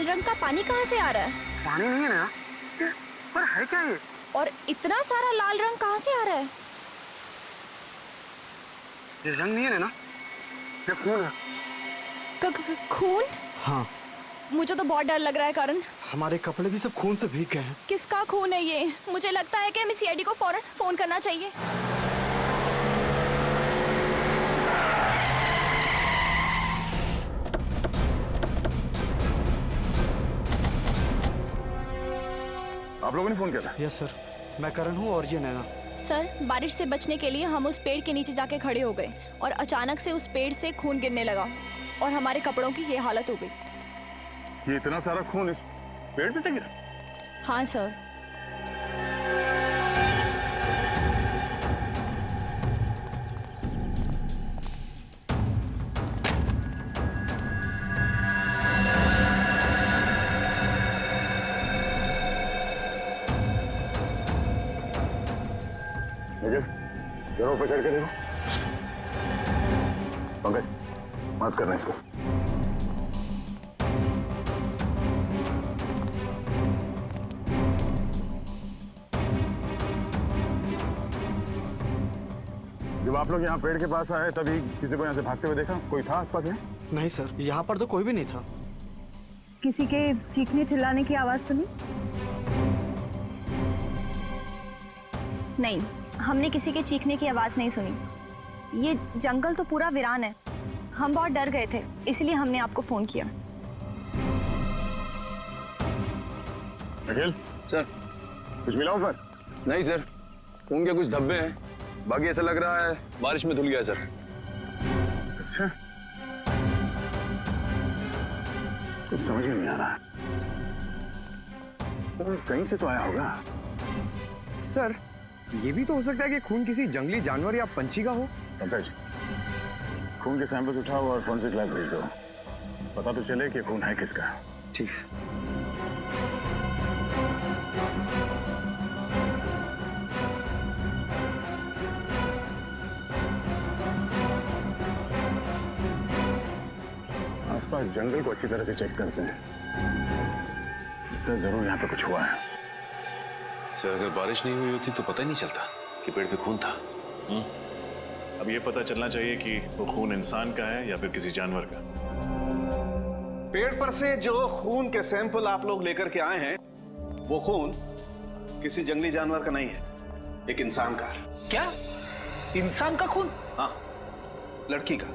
लाल रंग का पानी कहाँ से आ रहा है? पानी नहीं है ना, पर है क्या ये? और इतना सारा लाल रंग कहाँ से आ रहा है? ये रंग नहीं है ना, ये खून है। खून? हाँ, मुझे तो बहुत डर लग रहा है करण। हमारे कपड़े भी सब खून से भीग गए हैं। किसका खून है ये? मुझे लगता है कि हमें सीआईडी को फौरन फोन करना चाहिए। आप लोगों ने फोन किया था? यस सर, मैं करण हूँ और ये नैना। सर, बारिश से बचने के लिए हम उस पेड़ के नीचे जाके खड़े हो गए और अचानक से उस पेड़ से खून गिरने लगा और हमारे कपड़ों की ये हालत हो गई। ये इतना सारा खून इस पेड़ पे से गिरा? हाँ सर। जरा ऊपर चढ़ के देखो। पंकज, मत करना इसको। जब आप लोग यहाँ पेड़ के पास आए तभी किसी को यहाँ से भागते हुए देखा? कोई था आसपास में? नहीं सर, यहाँ पर तो कोई भी नहीं था। किसी के चीखने चिल्लाने की आवाज सुनी? नहीं, हमने किसी के चीखने की आवाज नहीं सुनी। ये जंगल तो पूरा वीरान है। हम बहुत डर गए थे, इसलिए हमने आपको फोन किया। अखिल सर, कुछ मिला ऊपर? नहीं सर, खून के कुछ धब्बे हैं, बाकी ऐसा लग रहा है बारिश में धुल गया सर। अच्छा, कुछ समझ में नहीं आ रहा। तो कहीं से तो आया होगा। सर, ये भी तो हो सकता है कि खून किसी जंगली जानवर या पंछी का हो। पंकज, खून के सैंपल्स उठाओ और फॉरेंसिक लैब भेज दो। पता तो चले कि खून है किसका। ठीक है। आसपास जंगल को अच्छी तरह से चेक करते हैं। तो जरूर यहाँ पे कुछ हुआ है। सर, अगर बारिश नहीं हुई होती तो पता ही नहीं चलता कि पेड़ पे खून था। अब ये पता चलना चाहिए कि वो खून इंसान का है या फिर किसी जानवर का। पेड़ पर से जो खून के सैंपल आप लोग लेकर के आए हैं, वो खून किसी जंगली जानवर का नहीं है, एक इंसान का है। क्या? इंसान का खून? हाँ, लड़की का।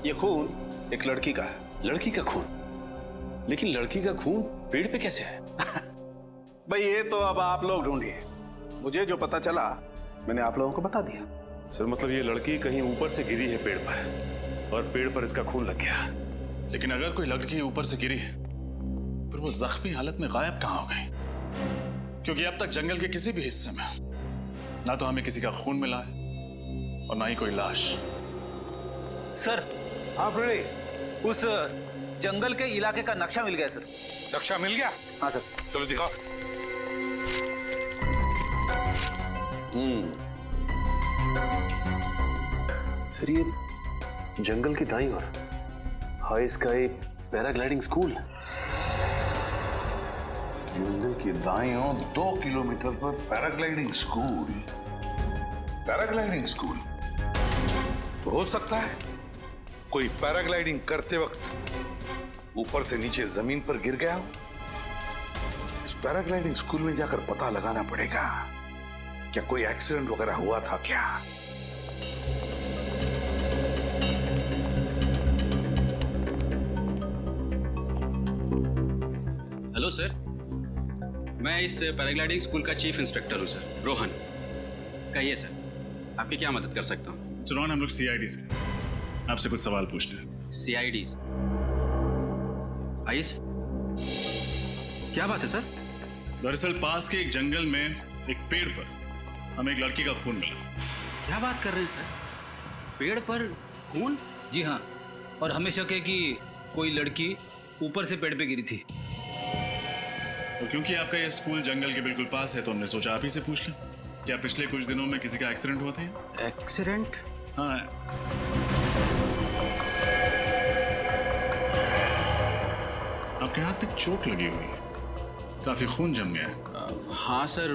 ये खून एक लड़की का है। लड़की का खून? लेकिन लड़की का खून पेड़ पे कैसे है? भाई ये तो अब आप लोग ढूंढिए। मुझे जो पता चला मैंने आप लोगों को बता दिया। सर, मतलब ये लड़की कहीं ऊपर से गिरी है पेड़ पर और पेड़ पर इसका खून लग गया। लेकिन अगर कोई लड़की ऊपर से गिरी है फिर वो जख्मी हालत में गायब कहाँ हो गई? क्योंकि अब तक जंगल के किसी भी हिस्से में ना तो हमें किसी का खून मिला है और ना ही कोई लाश। सर, हाँ फ्रेडी, उस जंगल के इलाके का नक्शा मिल गया सर। नक्शा मिल गया? हाँ सर। चलो दिखाओ। सर, ये जंगल की दाईं ओर हाई स्काई पैराग्लाइडिंग स्कूल। जंगल के दाईं ओर 2 किलोमीटर पर पैराग्लाइडिंग स्कूल। पैराग्लाइडिंग स्कूल तो हो सकता है कोई पैराग्लाइडिंग करते वक्त ऊपर से नीचे जमीन पर गिर गया हो। इस पैराग्लाइडिंग स्कूल में जाकर पता लगाना पड़ेगा क्या कोई एक्सीडेंट वगैरह हुआ था क्या। हेलो सर, मैं इस पैराग्लाइडिंग स्कूल का चीफ इंस्ट्रक्टर हूँ सर, रोहन। कहिए सर, आपकी क्या मदद कर सकता हूँ? रोहन, हम लोग सीआईडी से आपसे कुछ सवाल पूछने हैं। सीआईडी? आइए सर, क्या बात है सर? दरअसल पास के एक जंगल में एक पेड़ पर हमें एक लड़की का खून मिला। क्या बात कर रहे हैं सर? पेड़ पर खून? जी हाँ, और हमें शक है कि कोई लड़की ऊपर से पेड़ पे गिरी थी। और क्योंकि आपका ये स्कूल जंगल के बिल्कुल पास है तो हमने सोचा आप ही से पूछ लें। क्या पिछले कुछ दिनों में किसी का एक्सीडेंट हुआ था? एक्सीडेंट? हाँ। आपके हाथ पे चोट लगी हुई है, काफी खून जम गया है। हाँ सर,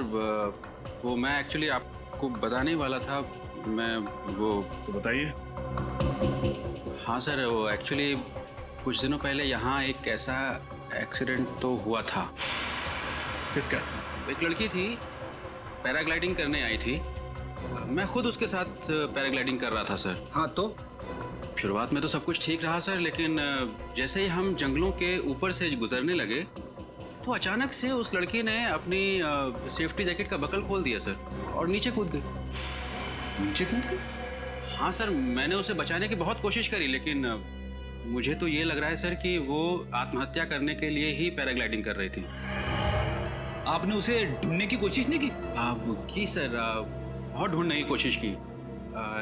वो मैं एक्चुअली आपको बताने ही वाला था। मैं वो तो बताइए। हाँ सर, वो एक्चुअली कुछ दिनों पहले यहाँ एक ऐसा एक्सीडेंट तो हुआ था। किसका? एक लड़की थी, पैराग्लाइडिंग करने आई थी। मैं खुद उसके साथ पैराग्लाइडिंग कर रहा था सर। हाँ तो शुरुआत में तो सब कुछ ठीक रहा सर, लेकिन जैसे ही हम जंगलों के ऊपर से गुजरने लगे तो अचानक से उस लड़की ने अपनी सेफ्टी जैकेट का बकल खोल दिया सर और नीचे कूद गई। नीचे कूद गई? हाँ सर, मैंने उसे बचाने की बहुत कोशिश करी, लेकिन मुझे तो ये लग रहा है सर कि वो आत्महत्या करने के लिए ही पैराग्लाइडिंग कर रही थी। आपने उसे ढूंढने की कोशिश नहीं की? की सर, बहुत ढूंढने की कोशिश की,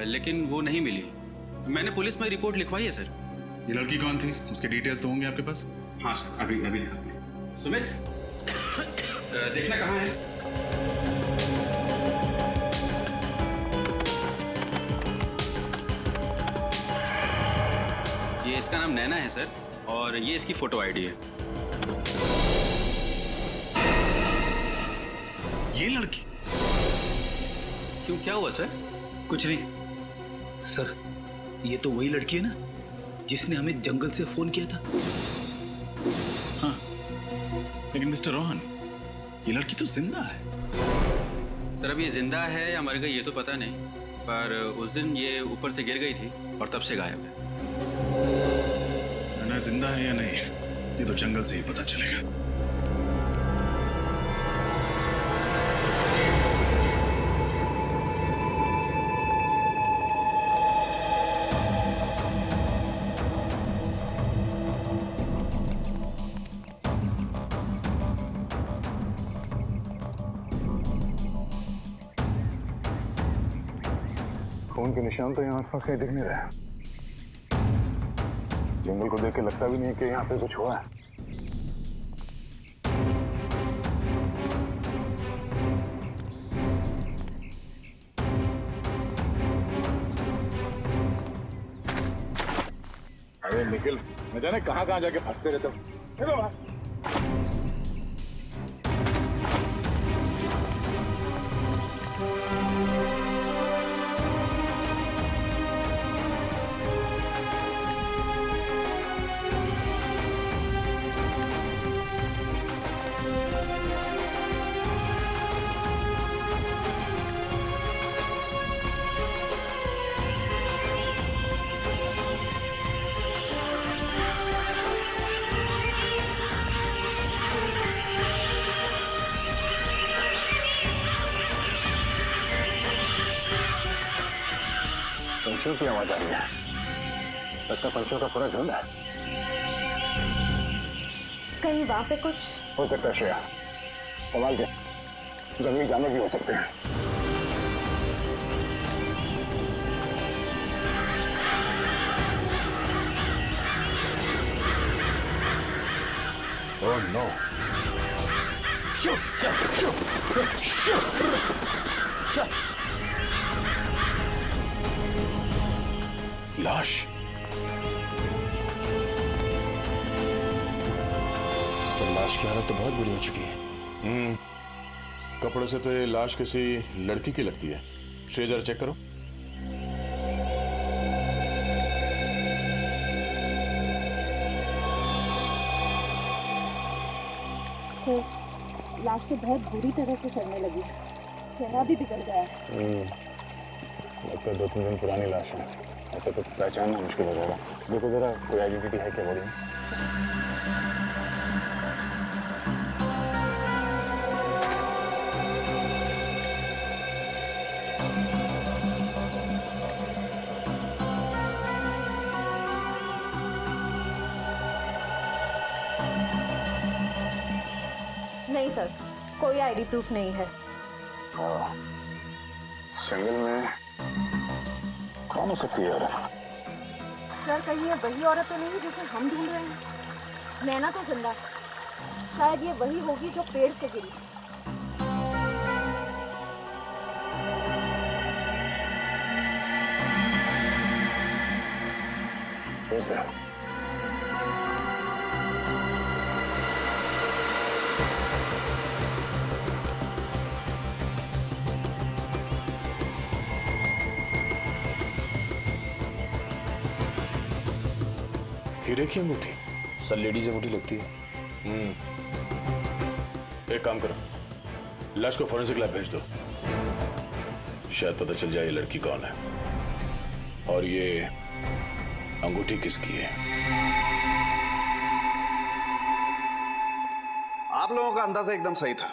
लेकिन वो नहीं मिली। मैंने पुलिस में रिपोर्ट लिखवाई है सर। ये लड़की कौन थी? उसके डिटेल्स तो होंगे आपके पास? हाँ सर, अभी लिखा। सुमित, देखना कहाँ है? ये इसका नाम नैना है सर, और ये इसकी फोटो आईडी है। ये लड़की? क्यों, क्या हुआ सर? कुछ नहीं सर, ये तो वही लड़की है ना जिसने हमें जंगल से फोन किया था। हाँ, लेकिन मिस्टर रोहन, ये लड़की तो जिंदा है। सर, अब ये जिंदा है या मर गई ये तो पता नहीं, पर उस दिन ये ऊपर से गिर गई थी और तब से गायब है। नैना जिंदा है या नहीं, ये तो जंगल से ही पता चलेगा। खून के निशान तो यहाँ आसपास कहीं दिख नहीं रहे। जंगल को देख के लगता भी नहीं कि यहाँ पे कुछ हुआ है। अरे निखिल, न जाने कहाँ जाके फंसते रहते हो। चलो वहाँ। पंछियों की आवाज आ रही है। लगता पंछियों का पूरा झुंड है। कहीं वहां पे कुछ हो सकता है श्रेया, सवाल क्या, जंगली जानवर भी हो सकते हैं। Oh no. लाश। सर, लाश की हालत तो बहुत बुरी हो चुकी है। कपड़े से तो ये लाश किसी लड़की की लगती है। श्रेया, जरा चेक करो। सर, लाश तो बहुत बुरी तरह से सड़ने लगी, चेहरा भी बिगड़ गया है। लगता है 2-3 दिन पुरानी लाश है। ऐसे तो पहचानना मुश्किल हो जाएगा। देखो जरा, कोई आइडेंटिटी है क्या बॉडी में? नहीं सर, कोई आईडी प्रूफ नहीं है। जंगल में कौन हो सकती है औरत? सर, कहीं ये वही औरत तो नहीं जिसे हम ढूंढ रहे हैं? नैना तो जिंदा है, शायद ये वही होगी जो पेड़ से गिरी। हीरे की अंगूठी? सर लेडीज अंगूठी लगती है। एक काम करो, लाश को फॉरेंसिक लैब भेज दो, शायद पता चल जाए ये लड़की कौन है और ये अंगूठी किसकी है। आप लोगों का अंदाजा एकदम सही था।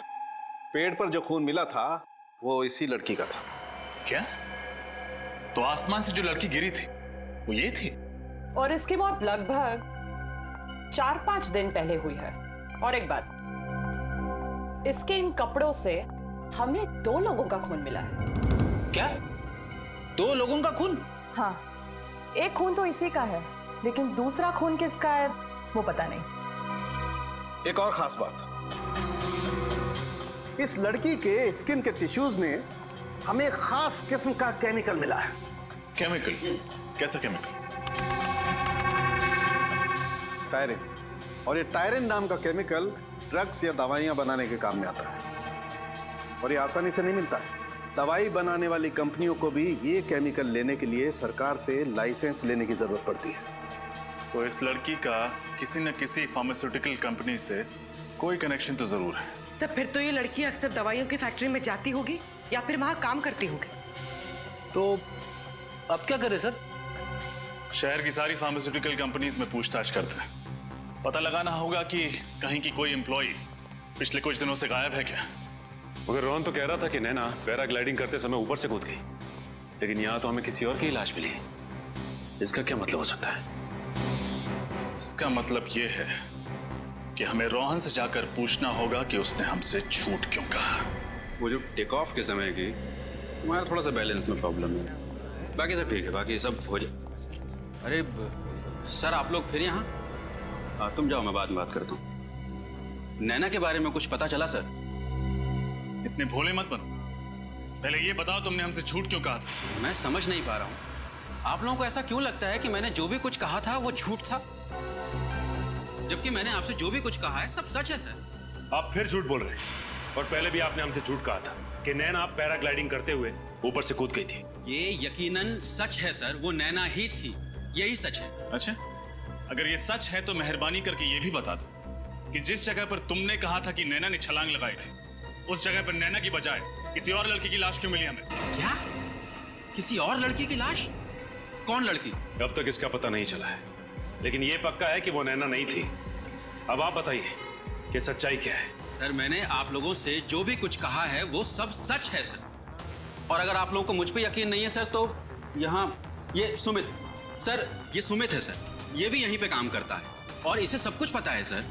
पेड़ पर जो खून मिला था वो इसी लड़की का था। क्या? तो आसमान से जो लड़की गिरी थी वो ये थी? और इसकी मौत लगभग 4-5 दिन पहले हुई है। और एक बात, इसके इन कपड़ों से हमें 2 लोगों का खून मिला है। क्या? 2 लोगों का खून? हाँ, एक खून तो इसी का है, लेकिन दूसरा खून किसका है वो पता नहीं। एक और खास बात, इस लड़की के स्किन के टिश्यूज में हमें एक खास किस्म का केमिकल मिला है। केमिकल? कैसा केमिकल? टायरिन। और ये टायरिन नाम का केमिकल ड्रग्स या दवाइयां बनाने के काम में आता है और ये आसानी से नहीं मिलता है। दवाई बनाने वाली कंपनियों को भी ये केमिकल लेने के लिए सरकार से लाइसेंस लेने की जरूरत पड़ती है। तो इस लड़की का किसी न किसी फार्मास्यूटिकल कंपनी से कोई कनेक्शन तो जरूर है। सर फिर तो ये लड़की अक्सर दवाइयों की फैक्ट्री में जाती होगी या फिर वहां काम करती होगी। तो अब क्या करें सर? शहर की सारी फार्मास्यूटिकल कंपनीज में पूछताछ करते हैं। पता लगाना होगा कि कहीं की कोई एम्प्लॉय पिछले कुछ दिनों से गायब है क्या। मगर रोहन तो कह रहा था कि नैना पैराग्लाइडिंग करते समय ऊपर से कूद गई, लेकिन यहाँ तो हमें किसी और की लाश मिली। इसका क्या मतलब हो सकता है? इसका मतलब ये है कि हमें रोहन से जाकर पूछना होगा कि उसने हमसे झूठ क्यों कहा। वो जो टेक ऑफ के समय की हमारा थोड़ा सा बैलेंस में प्रॉब्लम है, बाकी सब ठीक है, बाकी सब हो जाए। अरे सर आप लोग फिर यहाँ? तुम जाओ, मैं बाद में बात करता हूँ। नैना के बारे में कुछ पता चला सर? इतने भोले मत बनो, पहले ये बताओ तुमने हमसे झूठ क्यों कहा था? मैं समझ नहीं पा रहा हूँ, आप लोगों को ऐसा क्यों लगता है कि मैंने जो भी कुछ कहा था वो झूठ था, जबकि मैंने आपसे जो भी कुछ कहा है सब सच है सर। आप फिर झूठ बोल रहे हैं, और पहले भी आपने हमसे झूठ कहा था कि नैना पैराग्लाइडिंग करते हुए ऊपर से कूद गई थी। ये यकीनन सच है सर, वो नैना ही थी, यही सच है। अच्छा, अगर ये सच है तो मेहरबानी करके ये भी बता दो कि जिस जगह पर तुमने कहा था कि नैना ने छलांग लगाई थी, उस जगह पर नैना की बजाय किसी और लड़की की लाश क्यों मिली हमें? क्या? किसी और लड़की की लाश? कौन लड़की? अब तक इसका पता नहीं चला है, लेकिन ये पक्का है कि वो नैना नहीं थी। अब आप बताइए कि सच्चाई क्या है? सर मैंने आप लोगों से जो भी कुछ कहा है वो सब सच है सर। और अगर आप लोगों को मुझ पे यकीन नहीं है सर तो यहाँ ये सुमित सर, ये सुमित है सर, ये भी यहीं पे काम करता है और इसे सब कुछ पता है सर।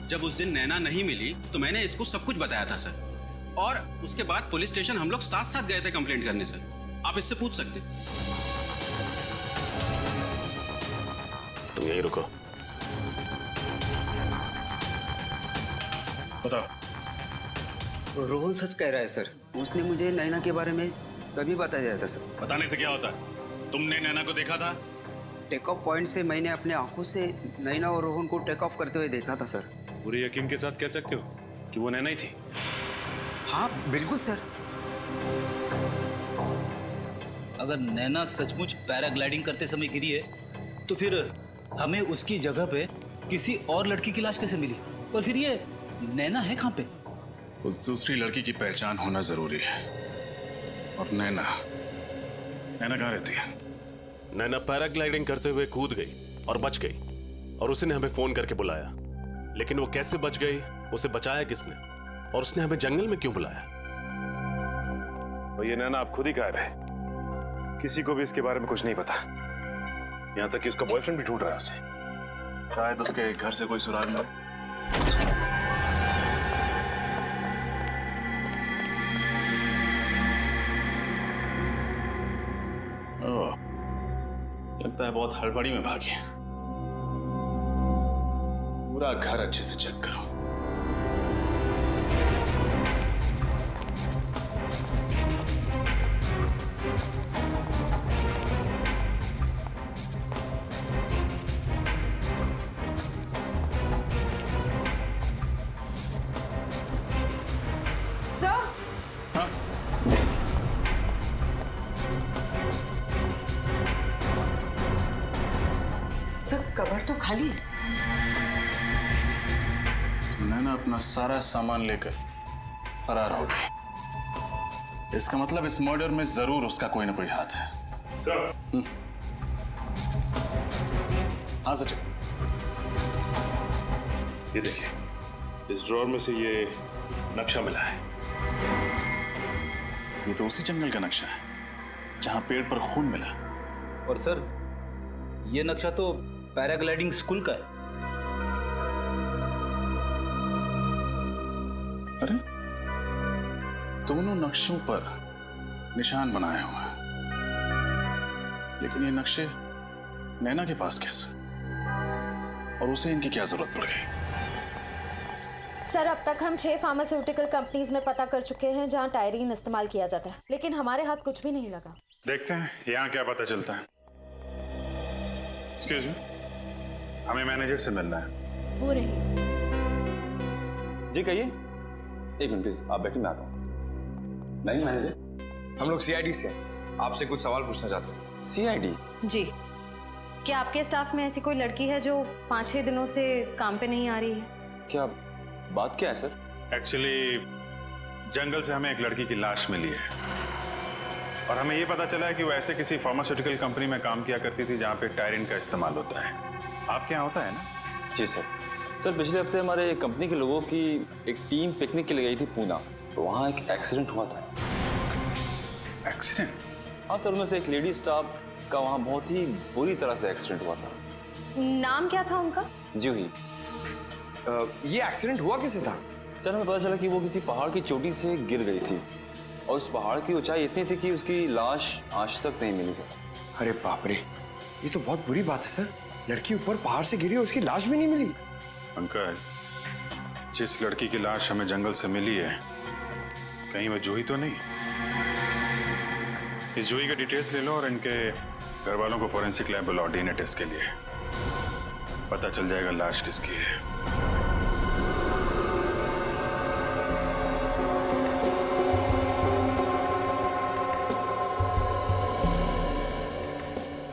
जब उस दिन नैना नहीं मिली तो मैंने इसको सब कुछ बताया था सर, और उसके बाद पुलिस स्टेशन हम लोग साथ साथ गए थे कंप्लेंट करने सर। आप इससे पूछ सकते। तुम यहीं रुको, बताओ। रोहन सच कह रहा है सर, उसने मुझे नैना के बारे में तभी बताया था सर। बताने से क्या होता है? तुमने नैना को देखा था? टेक ऑफ पॉइंट से मैंने अपने आंखों से नैना और रोहन को टेक ऑफ करते हुए देखा था सर। पूरे यकीन के साथ कह सकते हो कि वो नैना ही थी? हाँ बिल्कुल सर। अगर नैना सचमुच पैराग्लाइडिंग करते समय गिरी है तो फिर हमें उसकी जगह पे किसी और लड़की की लाश कैसे मिली? और फिर ये नैना है कहाँ पे? उस दूसरी लड़की की पहचान होना जरूरी है। और नैना कहाँ रहती है? नैना पैराग्लाइडिंग करते हुए कूद गई और बच गई, और उसने हमें फोन करके बुलाया। लेकिन वो कैसे बच गई, उसे बचाया किसने, और उसने हमें जंगल में क्यों बुलाया? और ये नैना अब खुद ही गायब है, किसी को भी इसके बारे में कुछ नहीं पता, यहाँ तक कि उसका बॉयफ्रेंड भी ढूंढ रहा है उसे। शायद उसके घर से कोई सुराग मिले। लगता है बहुत हड़बड़ी में भागी। पूरा घर अच्छे से चेक करो। सर कबर तो खाली है। नैना अपना सारा सामान लेकर फरार हो गई। इसका मतलब इस मर्डर में जरूर उसका कोई ना कोई हाथ है। हाँ सचिन, ये देखिए, इस ड्रॉर में से ये नक्शा मिला है। ये तो उसी जंगल का नक्शा है जहां पेड़ पर खून मिला। और सर ये नक्शा तो पैराग्लाइडिंग स्कूल का है। अरे दोनों नक्शों पर निशान बनाए हुए हैं, लेकिन ये नक्शे नैना के पास कैसे, और उसे इनकी क्या जरूरत पड़ गई? सर अब तक हम 6 फार्मास्यूटिकल कंपनीज में पता कर चुके हैं जहां टायरीन इस्तेमाल किया जाता है, लेकिन हमारे हाथ कुछ भी नहीं लगा। देखते हैं यहाँ क्या पता चलता है। एक्सक्यूज मी, हमें मैनेजर से मिलना है। वो रही। जी कहिए। एक मिनट प्लीज, आप बैठिए, मैं आता हूँ। नहीं मैनेजर, हम लोग सीआईडी से हैं, आपसे कुछ सवाल पूछना चाहते हैं। सीआईडी? जी। क्या आपके स्टाफ में ऐसी कोई लड़की है जो 5-6 दिनों से काम पे नहीं आ रही है? क्या बात क्या है सर? एक्चुअली जंगल से हमें एक लड़की की लाश मिली है, और हमें ये पता चला है कि वो ऐसे किसी फार्मास्यूटिकल कंपनी में काम किया करती थी जहाँ पे टायरिन का इस्तेमाल होता है। आपके यहाँ होता है ना? जी सर। सर पिछले हफ्ते हमारे कंपनी के लोगों की एक टीम पिकनिक के लिए गई थी पूना, तो वहाँ एक एक्सीडेंट हुआ था। एक्सीडेंट? हाँ सर, उनमें से एक लेडी स्टाफ का वहाँ बहुत ही बुरी तरह से एक्सीडेंट हुआ था। नाम क्या था उनका? जूही। ये एक्सीडेंट हुआ कैसे था? सर हमें पता चला कि वो किसी पहाड़ की चोटी से गिर गई थी, और उस पहाड़ की ऊंचाई इतनी थी कि उसकी लाश आज तक नहीं मिली सर। अरे बाप रे, ये तो बहुत बुरी बात है सर। लड़की ऊपर पहाड़ से गिरी और उसकी लाश भी नहीं मिली। अंकल, जिस लड़की की लाश हमें जंगल से मिली है, कहीं वो जूही तो नहीं? इस जूही के डिटेल्स ले लो और इनके घर वालों को फोरेंसिक लैब बुलाओ डीएनए टेस्ट के लिए। पता चल जाएगा लाश किसकी है।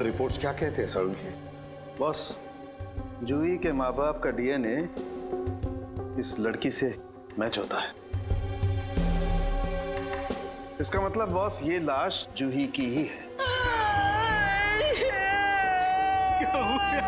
रिपोर्ट्स क्या कहते हैं सर उनके? बॉस, जूही के माँ बाप का डीएनए इस लड़की से मैच होता है। इसका मतलब बॉस ये लाश जूही की ही है। क्या हो गया?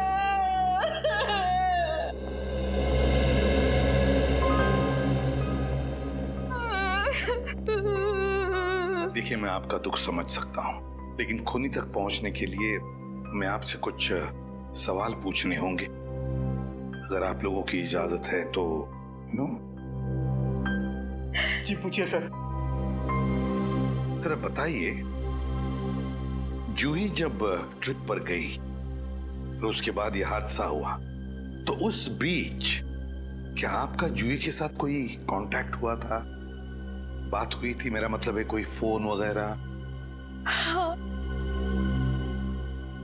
देखिए, मैं आपका दुख समझ सकता हूँ, लेकिन खूनी तक पहुंचने के लिए हमें आपसे कुछ सवाल पूछने होंगे। अगर आप लोगों की इजाजत है तो जी पूछिए सर। जरा बताइए, जूही जब ट्रिप पर गई और उसके बाद यह हादसा हुआ, तो उस बीच क्या आपका जूही के साथ कोई कांटेक्ट हुआ था? बात हुई थी, मेरा मतलब है कोई फोन वगैरह? हाँ,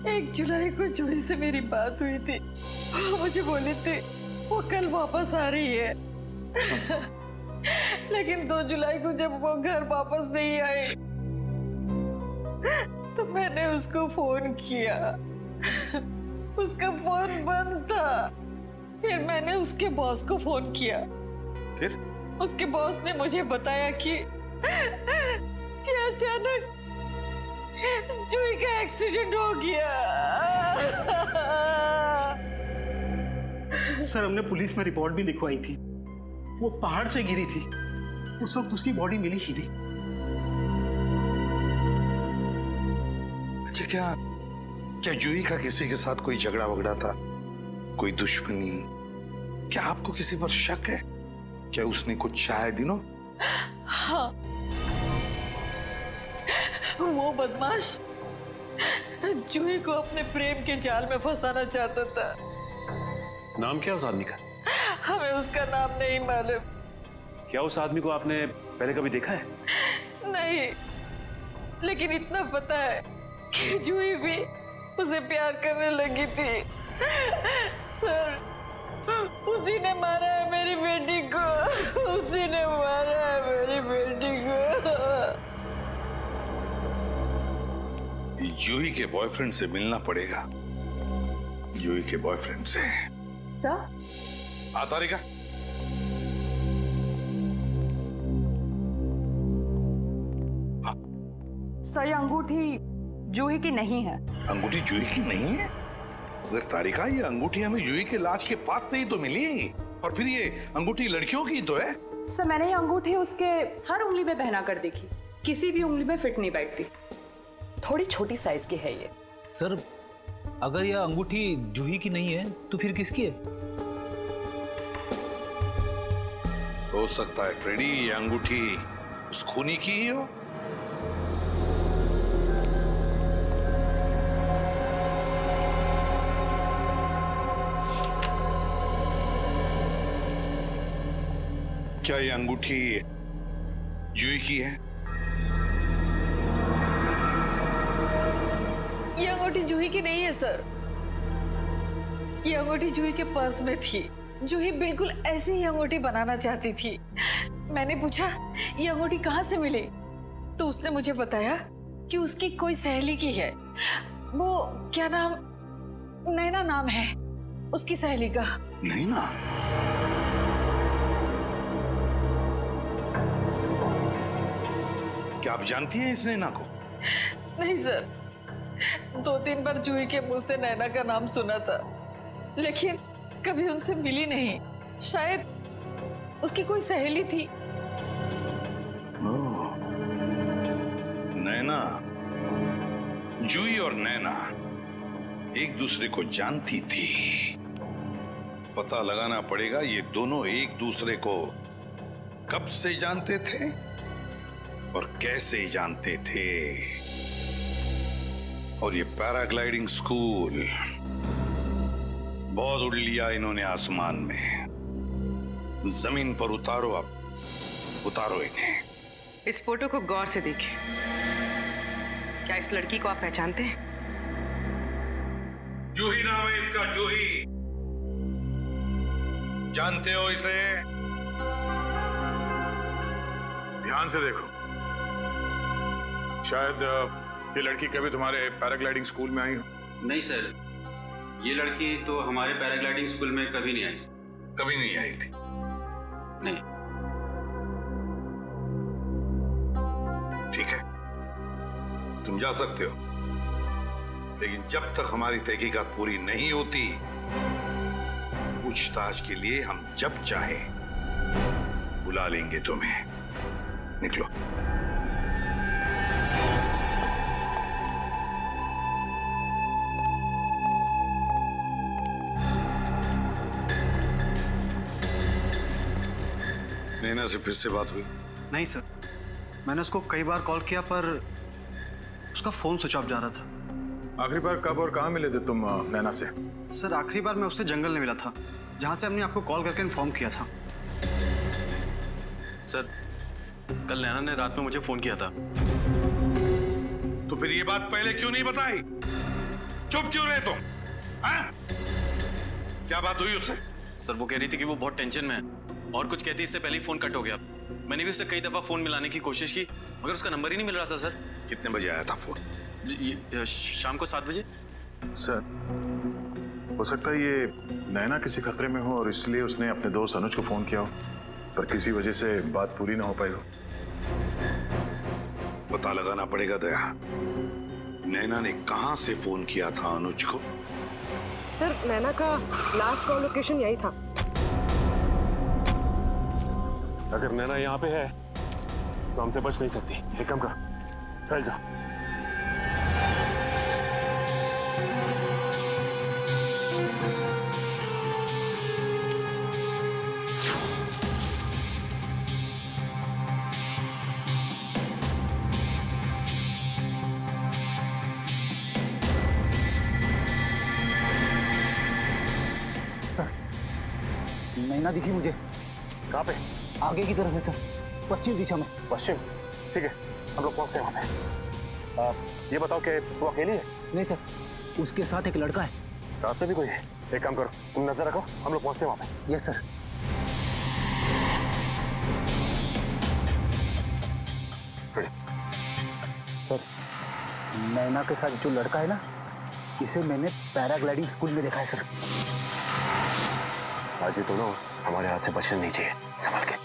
1 जुलाई को जूही से मेरी बात हुई थी। वो मुझे बोली थी वो कल वापस आ रही है। लेकिन 2 जुलाई को जब वो घर वापस नहीं आई तो मैंने उसको फोन किया। उसका फोन बंद था। फिर मैंने उसके बॉस को फोन किया। फिर उसके बॉस ने मुझे बताया कि अचानक जूही का एक्सीडेंट हो गया। सर हमने पुलिस में रिपोर्ट भी लिखवाई थी। वो पहाड़ से गिरी थी, उस वक्त उसकी बॉडी मिली ही नहीं। अच्छा, क्या जूही का किसी के साथ कोई झगड़ा वगड़ा था, कोई दुश्मनी? क्या आपको किसी पर शक है? क्या उसने कुछ चाहे दिनों? हाँ, वो बदमाश जूही को अपने प्रेम के जाल में फंसाना चाहता था। नाम क्या उस आदमी का? हमें उसका नाम नहीं मालूम। क्या उस आदमी को आपने पहले कभी देखा है? नहीं, लेकिन इतना पता है कि जूही भी उसे प्यार करने लगी थी। सर, उसी ने मारा है मेरी बेटी को। उसी ने मारा है मेरी बेटी को। जूही के बॉयफ्रेंड से मिलना पड़ेगा। जूही के बॉयफ्रेंड से। तारिका, सर ये अंगूठी जूही की नहीं है। अंगूठी जूही की नहीं है? अगर तारिका, ये अंगूठी हमें जूही के लाश के पास से ही तो मिली, और फिर ये अंगूठी लड़कियों की तो है। सर मैंने ये अंगूठी उसके हर उंगली में पहना कर देखी, किसी भी उंगली में फिट नहीं बैठती। थोड़ी छोटी साइज की है ये। सर अगर यह अंगूठी जूही की नहीं है तो फिर किसकी है? हो सकता है फ्रेडी, ये अंगूठी उस खूनी की ही हो। क्या ये अंगूठी जूही की है? ये अंगूठी जूही की नहीं है सर। ये अंगूठी जूही के पर्स में थी। जूही बिल्कुल ऐसी ही अंगूठी बनाना चाहती थी। मैंने पूछा ये अंगूठी कहाँ से मिली, तो उसने मुझे बताया कि उसकी कोई सहेली की है। वो क्या नाम, नैना नाम है उसकी सहेली का। नैना? क्या आप जानती हैं इस नैना को? नहीं सर, 2-3 बार जूही के मुंह से नैना का नाम सुना था, लेकिन कभी उनसे मिली नहीं। शायद उसकी कोई सहेली थी। ओह, नैना, जूही और नैना एक दूसरे को जानती थी। पता लगाना पड़ेगा ये दोनों एक दूसरे को कब से जानते थे और कैसे जानते थे। और ये पैराग्लाइडिंग स्कूल, बहुत उड़ लिया इन्होंने आसमान में, जमीन पर उतारो, अब उतारो इन्हें। इस फोटो को गौर से देखिए। क्या इस लड़की को आप पहचानते हैं? जूही नाम है इसका, जूही। जानते हो इसे? ध्यान से देखो, शायद ये लड़की कभी तुम्हारे पैराग्लाइडिंग स्कूल में आई हो। नहीं सर, ये लड़की तो हमारे पैराग्लाइडिंग स्कूल में कभी नहीं आई। कभी नहीं आई थी? नहीं। ठीक है, तुम जा सकते हो, लेकिन जब तक हमारी तहकीकात पूरी नहीं होती, पूछताछ के लिए हम जब चाहे बुला लेंगे तुम्हें। निकलो। नैना से फिर से बात हुई? नहीं सर, मैंने उसको कई बार कॉल किया पर उसका फोन स्विच ऑफ जा रहा था। आखिरी बार कब और कहाँ मिले थे तुम नैना से? सर आखिरी बार मैं उससे जंगल में मिला था, जहां से हमने आपको कॉल करके इन्फॉर्म किया था। सर कल नैना ने रात में मुझे फोन किया था। तो फिर ये बात पहले क्यों नहीं बताई? चुप क्यों रहे तुम? हाँ? क्या बात हुई उससे? सर वो कह रही थी कि वो बहुत टेंशन में है, और कुछ कहती इससे पहले ही फोन कट हो गया। मैंने भी उससे कई दफा फोन मिलाने की कोशिश की, मगर उसका नंबर ही नहीं मिल रहा था। सर कितने बजे आया था फोन? शाम को 7 बजे। सर हो सकता है ये नैना किसी खतरे में हो और इसलिए उसने अपने दोस्त अनुज को फोन किया हो, पर किसी वजह से बात पूरी ना हो पाई हो। पता लगाना पड़ेगा दया, नैना ने कहां से फोन किया था अनुज को? सर नैना का लास्ट कॉल लोकेशन यही था। अगर नैना यहाँ पे है तो हमसे बच नहीं सकती। एक काम कर, फैल जा। नैना दिखी मुझे। कहाँ पे? आगे की तरफ है सर, पश्चिम दिशा में। पश्चिम? ठीक है, हम लोग पहुंचते हैं वहाँ पे। ये बताओ कि वो अकेली है? नहीं सर, उसके साथ एक लड़का है। साथ में भी कोई है? एक काम करो, तुम नजर रखो, हम लोग पहुंचते हैं वहाँ पे। Yes sir. सर नैना के साथ जो लड़का है ना, इसे मैंने पैराग्लाइडिंग स्कूल में देखा है सर। आज ये दोनों हमारे हाथ से बचने नहीं चाहिए, संभाल के।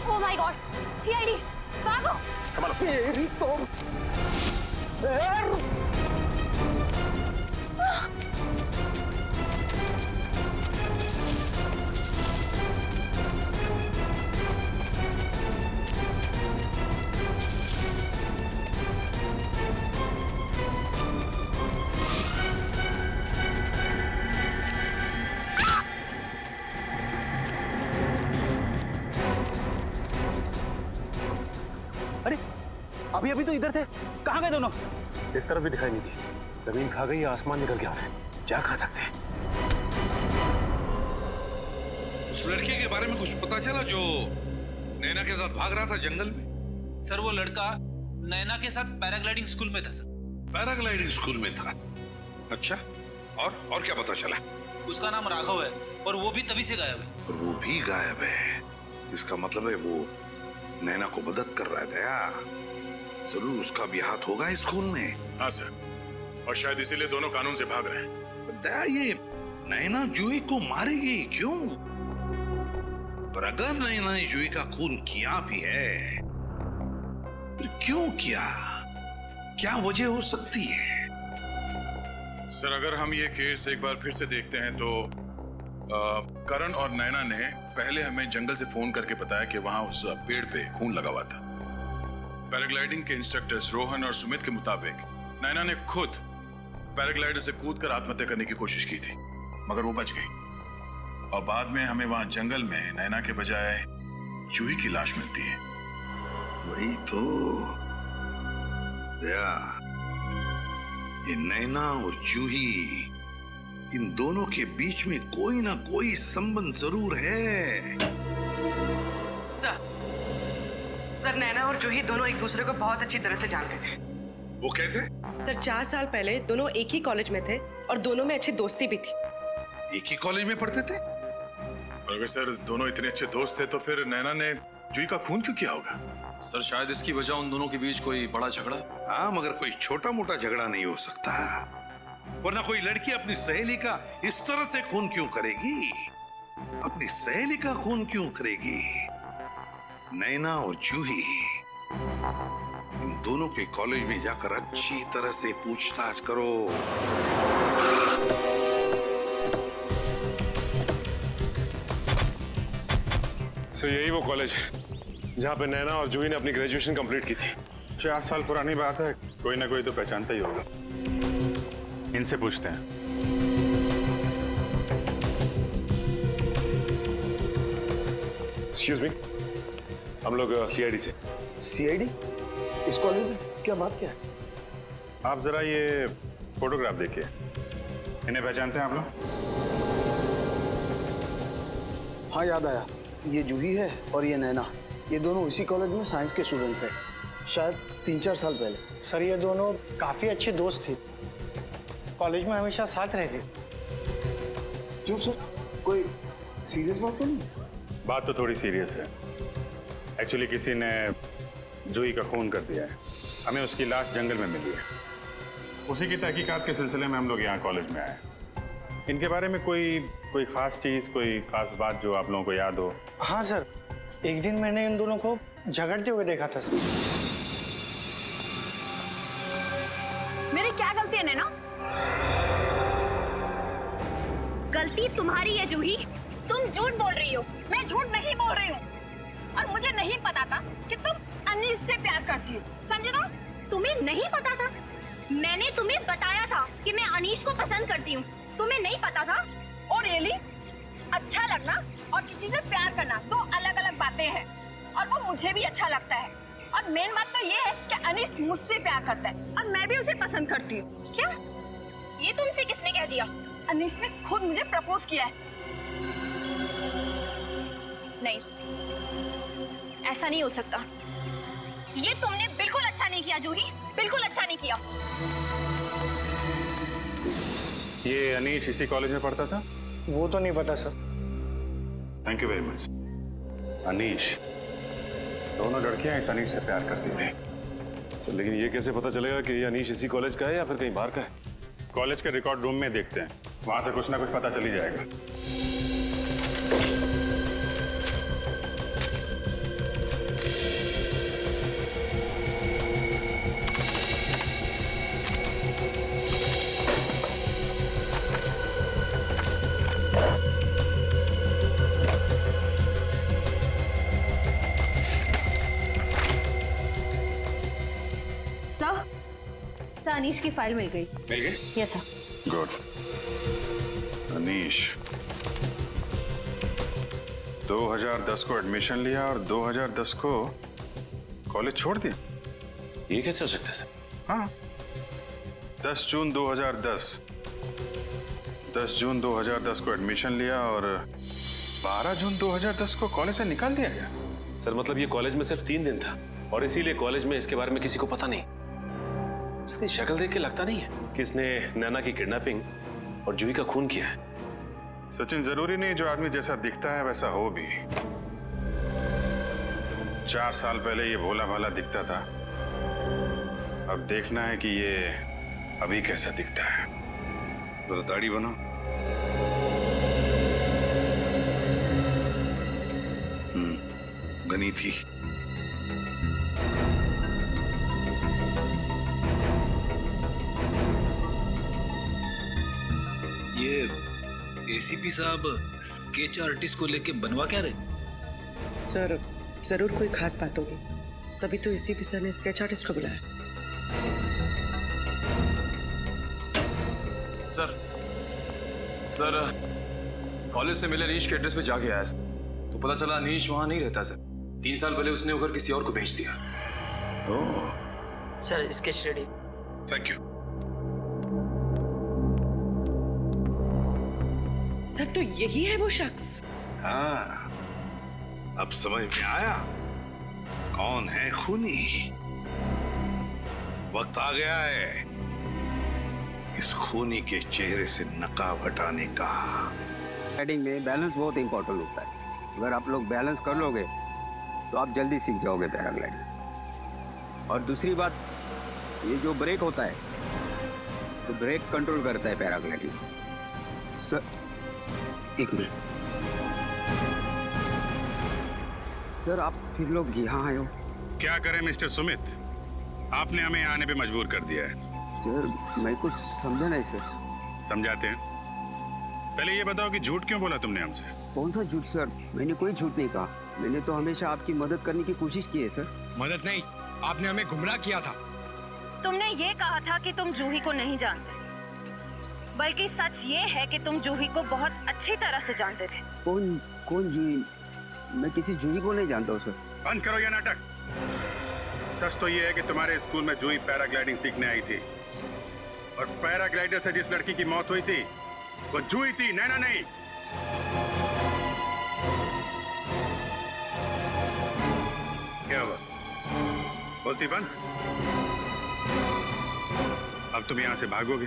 ओह माय गॉड, सीआईडी, भागो। मेरी तो अरे अभी अभी तो इधर थे, कहाँ गए दोनों? इस तरफ भी दिखाई नहीं दी। जमीन खा गई या आसमान निकल के आ रहा है, क्या खा सकते हैं? उस लड़के के बारे में कुछ पता चला जो नैना के साथ भाग रहा था जंगल में? सर वो लड़का नैना के साथ पैराग्लाइडिंग स्कूल में था सर। पैराग्लाइडिंग स्कूल में था? अच्छा, और क्या पता चला? उसका नाम राघव है और वो भी तभी से गायब है। और वो भी गायब है, इसका मतलब है वो नैना को मदद कर रहा है। दया, जरूर उसका भी हाथ होगा इस खून में। हाँ सर, और शायद इसीलिए दोनों कानून से भाग रहे हैं। दया, ये नैना जूही को मारेगी क्यों? और अगर नैना ने जूही का खून किया भी है, फिर क्यों किया? क्या वजह हो सकती है? सर अगर हम ये केस एक बार फिर से देखते हैं तो करण और नैना ने पहले हमें जंगल से फोन करके बताया कि वहां उस पेड़ पे खून लगा हुआ था। पैराग्लाइडिंग के इंस्ट्रक्टर्स रोहन और सुमित के मुताबिक नैना ने खुद पैराग्लाइडर से कूदकर आत्महत्या करने की कोशिश की थी, मगर वो बच गई। और बाद में हमें वहां जंगल में नैना के बजाय जूही की लाश मिलती है। वही तो दया, ये नैना और जूही, इन दोनों के बीच में कोई ना कोई संबंध जरूर है। सर नैना और जूही दोनों एक दूसरे को बहुत अच्छी तरह से जानते थे। वो कैसे? सर 4 साल पहले दोनों एक ही कॉलेज में थे और दोनों में अच्छी दोस्ती भी थी। एक ही कॉलेज में पढ़ते थे? और अगर सर दोनों इतने अच्छे दोस्त थे तो फिर नैना ने जूही का खून क्यों किया होगा? सर शायद इसकी वजह उन दोनों के बीच कोई बड़ा झगड़ा। हाँ, मगर कोई छोटा मोटा झगड़ा नहीं हो सकता, वरना कोई लड़की अपनी सहेली का इस तरह से खून क्यों करेगी? अपनी सहेली का खून क्यों करेगी? नैना और जूही, इन दोनों के कॉलेज में जाकर अच्छी तरह से पूछताछ करो। सो यही वो कॉलेज है जहाँ पे नैना और जूही ने अपनी ग्रेजुएशन कंप्लीट की थी। 4 साल पुरानी बात है, कोई ना कोई तो पहचानता ही होगा। इनसे पूछते हैं। एक्सक्यूज मी, हम लोग सीआईडी से। सीआईडी? इस कॉलेज में क्या बात क्या है? आप जरा ये फोटोग्राफ देखिए, इन्हें पहचानते हैं आप लोग? हाँ याद आया, ये जूही है और ये नैना। ये दोनों इसी कॉलेज में साइंस के स्टूडेंट थे, शायद 3-4 साल पहले। सर ये दोनों काफी अच्छी दोस्त थी, कॉलेज में हमेशा साथ रहती। क्यों सर, कोई सीरियस बात तो नहीं? बात तो थोड़ी सीरियस है। एक्चुअली किसी ने जूही का खून कर दिया है, हमें उसकी लाश जंगल में मिली है। उसी की तहकीकात के सिलसिले में हम लोग यहाँ कॉलेज में आए। इनके बारे में कोई खास चीज, कोई खास बात जो आप लोगों को याद हो? हाँ सर, एक दिन मैंने इन दोनों को झगड़ते हुए देखा था सर। मेरी क्या गलती है नैना? गलती तुम्हारी है जूही, तुम झूठ बोल रही हो। मैं झूठ नहीं बोल रही हूँ, और मुझे नहीं पता था कि तुम अनीस से प्यार करती हो, समझे ना? तुम्हें नहीं पता था? मैंने तुम्हें बताया था कि मैं अनीश को पसंद करती हूँ, तुम्हें नहीं पता था? और रियली, अच्छा लगना और किसी से प्यार करना दो अलग अलग बातें हैं, और वो मुझे भी अच्छा लगता है। और मेन बात तो ये है कि अनीस मुझसे प्यार करता है और मैं भी उसे पसंद करती हूँ। क्या? ये तुमसे किसने कह दिया? अनीस ने खुद मुझे प्रपोज किया है। नहीं, ऐसा नहीं हो सकता। ये तुमने बिल्कुल अच्छा नहीं किया जूही, बिल्कुल अच्छा नहीं किया। ये अनीश इसी कॉलेज में पढ़ता था? वो तो नहीं पता sir. Thank you very much. Anish, दोनों लड़कियां इस अनीश से प्यार करती थी। लेकिन ये कैसे पता चलेगा कि ये अनीश इसी कॉलेज का है या फिर कहीं बाहर का है? कॉलेज के रिकॉर्ड रूम में देखते हैं, वहां से कुछ ना कुछ पता चल ही जाएगा। सर अनीश की फाइल मिल गई। मिल गई? Yes sir. गुड। अनीश 2010 को एडमिशन लिया और 2010 को कॉलेज छोड़ दिया। ये कैसे हो सकता है सर? हाँ, 10 जून 2010 को एडमिशन लिया और 12 जून 2010 को कॉलेज से निकाल दिया गया। सर मतलब ये कॉलेज में सिर्फ 3 दिन था और इसीलिए कॉलेज में इसके बारे में किसी को पता नहीं। इसकी शक्ल देख के लगता नहीं है कि इसने नैना की किडनैपिंग और जूही का खून किया है। सचिन, जरूरी नहीं जो आदमी जैसा दिखता है वैसा हो भी। 4 साल पहले ये भोला भाला दिखता था, अब देखना है कि ये अभी कैसा दिखता है। जरा दाढ़ी बना। गनी थी। ये एसीपी साहब स्केच आर्टिस्ट को लेके बनवा क्या रहे? सर जरूर कोई खास बात होगी, तभी तो एसीपी सर ने स्केच आर्टिस्ट को बुलाया। सर कॉलेज से मिले अनीश के एड्रेस पे जाके आया सर, तो पता चला अनीश वहां नहीं रहता सर। 3 साल पहले उसने उधर किसी और को भेज दिया। Sir sketch ready. Thank you. Sir तो यही है वो शख्स? हाँ, अब समझ में आया कौन है खूनी। वक्त आ गया है इस खूनी के चेहरे से नकाब हटाने का। राइडिंग में बैलेंस बहुत इंपॉर्टेंट होता है। अगर आप लोग बैलेंस कर लोगे तो आप जल्दी सीख जाओगे पैराग्लाइडिंग। और दूसरी बात, ये जो ब्रेक होता है तो ब्रेक कंट्रोल करता है पैराग्लाइडिंग। सर एक मिनट सर, आप फिर लोग यहाँ आए हो? क्या करें मिस्टर सुमित, आपने हमें आने पे मजबूर कर दिया है। सर मैं कुछ समझा नहीं सर। समझाते हैं। पहले ये बताओ कि झूठ क्यों बोला तुमने हमसे? कौन सा झूठ सर? मैंने कोई झूठ नहीं कहा। मैंने तो हमेशा आपकी मदद करने की कोशिश की है सर। मदद नहीं, आपने हमें गुमराह किया था। तुमने ये कहा था कि तुम जूही को नहीं जानते, बल्कि सच ये है कि तुम जूही को बहुत अच्छी तरह से जानते थे। कौन जूही? मैं किसी जूही को नहीं जानता हूँ सर। बंद करो ये नाटक। सच तो ये है कि तुम्हारे स्कूल में जूही पैराग्लाइडिंग सीखने आई थी, और पैराग्लाइडर से जिस लड़की की मौत हुई थी वो जूही थी, नैना नहीं। क्या हुआ? बोलती बंद। अब तुम यहां से भागोगे,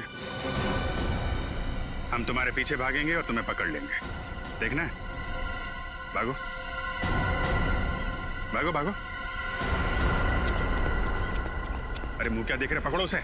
हम तुम्हारे पीछे भागेंगे और तुम्हें पकड़ लेंगे। देखना है? भागो भागो भागो। अरे मुंह क्या देख रहे, पकड़ो उसे।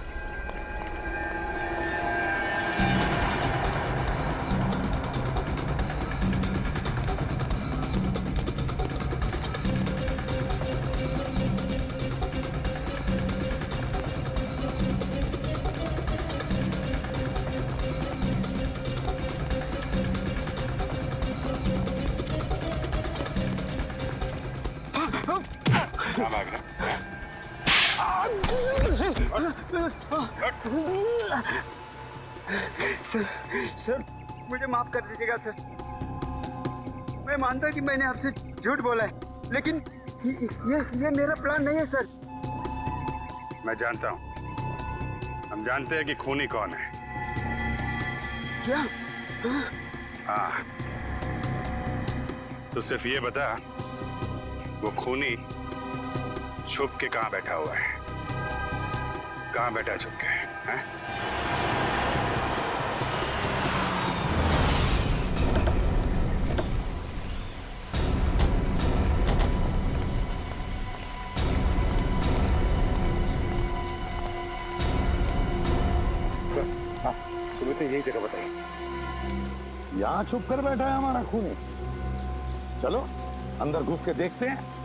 सर मुझे माफ कर दीजिएगा सर। मैं मानता कि मैंने आपसे झूठ बोला है, लेकिन ये मेरा प्लान नहीं है सर। मैं जानता हूं, हम जानते हैं कि खूनी कौन है। क्या? हाँ, तो सिर्फ ये बता वो खूनी छुप के कहां बैठा हुआ है? कहां बैठा छुप के? हैं? कहते यही जगह बताइए। यहाँ छुप कर बैठा है हमारा खूनी। चलो अंदर घुस के देखते हैं।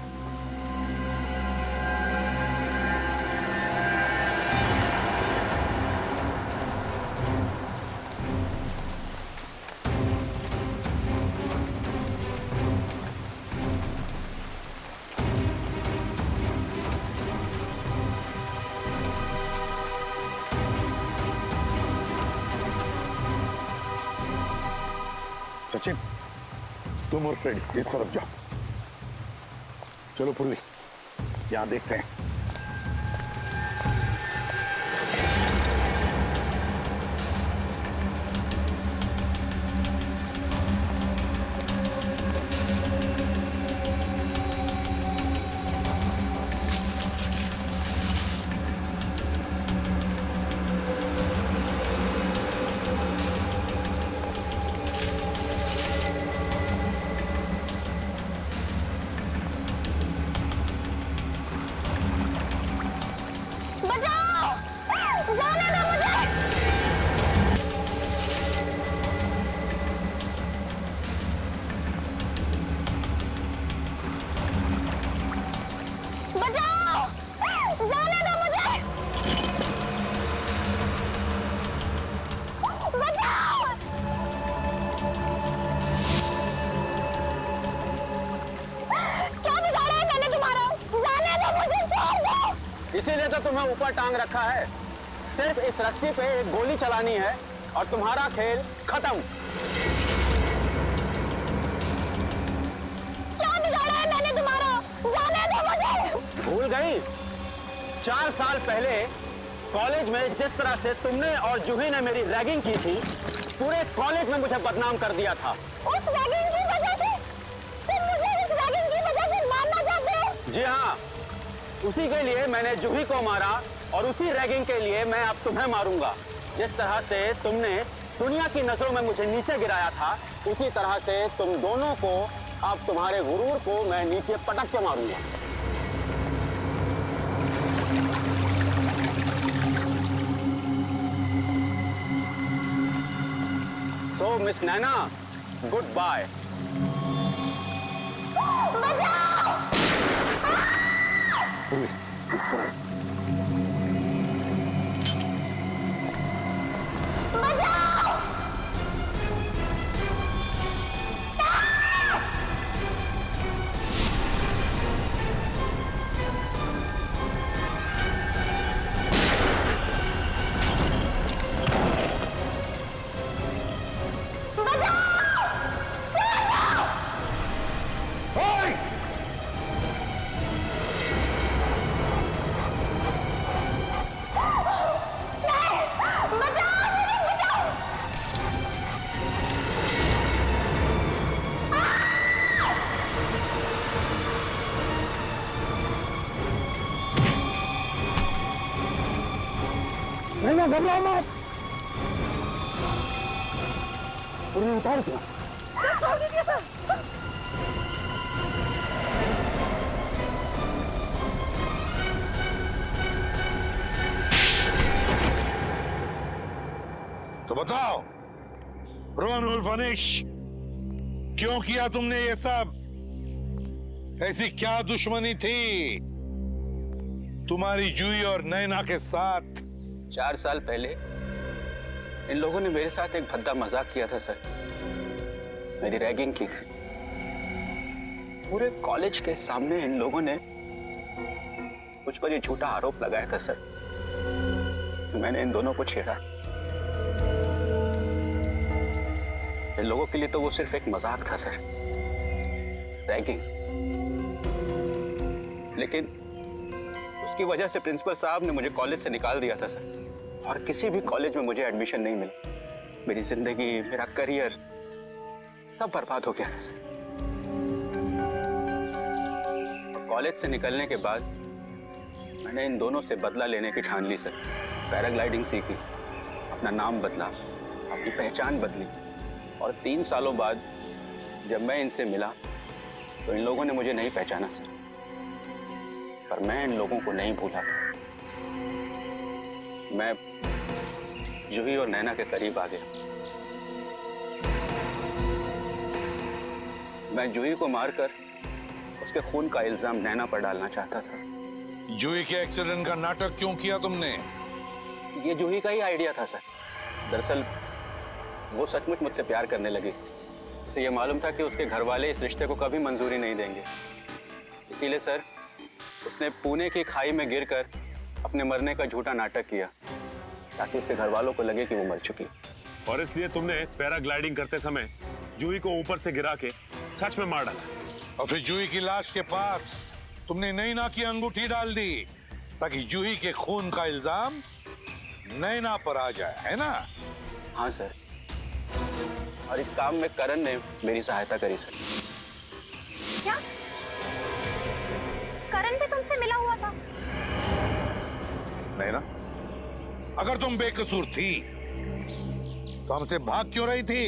सचिन, तुम और फ्रेडी इस तरफ जाओ। चलो पूर्वी, यहां देखते हैं। इसीलिए तो तुम्हें ऊपर टांग रखा है। सिर्फ इस रस्सी पे एक गोली चलानी है और तुम्हारा खेल खत्म। क्या बिगाड़ा है मैंने तुम्हारा? जाने दो मुझे। भूल गई? 4 साल पहले कॉलेज में जिस तरह से तुमने और जूही ने मेरी रैगिंग की थी, पूरे कॉलेज में मुझे बदनाम कर दिया था। उस रैगिंग की वजह से तुम मुझे इस रैगिंग की वजह से मारना चाहते हो? जी हाँ, उसी के लिए मैंने जूही को मारा और उसी रैगिंग के लिए मैं अब तुम्हें मारूंगा। जिस तरह से तुमने दुनिया की नजरों में मुझे नीचे गिराया था, उसी तरह से तुम दोनों को, अब तुम्हारे गुरूर को मैं नीचे पटक के मारूंगा। सो मिस नैना, गुड बाय। घबराओ मत। उन्हें उतार दो। तो बताओ रोहन उर्फ अनिश, क्यों किया तुमने ये सब? ऐसी क्या दुश्मनी थी तुम्हारी जूही और नैना के साथ? 4 साल पहले इन लोगों ने मेरे साथ एक भद्दा मजाक किया था सर। मेरी रैगिंग की थी। पूरे कॉलेज के सामने इन लोगों ने मुझ पर ये झूठा आरोप लगाया था सर। मैंने इन दोनों को छेड़ा। इन लोगों के लिए तो वो सिर्फ एक मजाक था सर, रैगिंग। लेकिन उसकी वजह से प्रिंसिपल साहब ने मुझे कॉलेज से निकाल दिया था सर, और किसी भी कॉलेज में मुझे एडमिशन नहीं मिला। मेरी जिंदगी, मेरा करियर सब बर्बाद हो गया था सर। कॉलेज से निकलने के बाद मैंने इन दोनों से बदला लेने की ठान ली सर। पैराग्लाइडिंग सीखी, अपना नाम बदला, अपनी पहचान बदली, और 3 सालों बाद जब मैं इनसे मिला तो इन लोगों ने मुझे नहीं पहचाना सर। पर मैं इन लोगों को नहीं भूला। मैं जूही और नैना के करीब आ गया। मैं जूही को मारकर उसके खून का इल्जाम नैना पर डालना चाहता था। जूही के एक्सीडेंट का नाटक क्यों किया तुमने? ये जूही का ही आइडिया था सर। दरअसल वो सचमुच मुझसे प्यार करने लगी। उसे ये मालूम था कि उसके घर वाले इस रिश्ते को कभी मंजूरी नहीं देंगे। इसीलिए सर उसने पुणे की खाई में गिरकर अपने मरने का झूठा नाटक किया ताकि उसके घर वालों को लगे कि वो मर चुकी। और इसलिए तुमने पैराग्लाइडिंग करते समय जूही को ऊपर से गिरा के सच में मार डाला। और फिर जूही की लाश के पास तुमने नैना की अंगूठी डाल दी ताकि जूही के खून का इल्जाम नैना पर आ जाए, है ना? हाँ सर, और इस काम में करण ने मेरी सहायता करी सर। क्या करण भी तुमसे मिला हुआ था? नैना, अगर तुम बेकसूर थी तो हमसे भाग क्यों रही थी?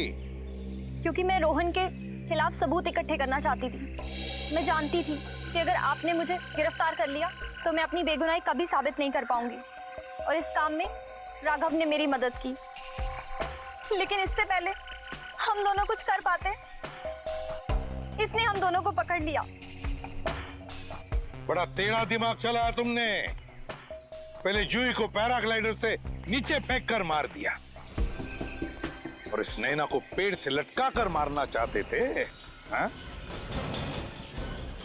क्योंकि मैं रोहन के खिलाफ सबूत इकट्ठे करना चाहती थी। मैं जानती थी कि अगर आपने मुझे गिरफ्तार कर लिया तो मैं अपनी बेगुनाही कभी साबित नहीं कर पाऊंगी, और इस काम में राघव ने मेरी मदद की। लेकिन इससे पहले हम दोनों कुछ कर पाते, इसने हम दोनों को पकड़ लिया। बड़ा टेढ़ा दिमाग चला तुमने। पहले जूही को पैराग्लाइडर से नीचे फेंक कर मार दिया और इस नैना को पेड़ से लटका कर मारना चाहते थे, हाँ?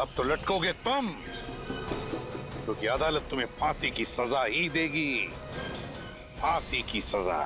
अब तो लटकोगे तुम, क्योंकि अदालत तुम्हें फांसी की सजा ही देगी। फांसी की सजा।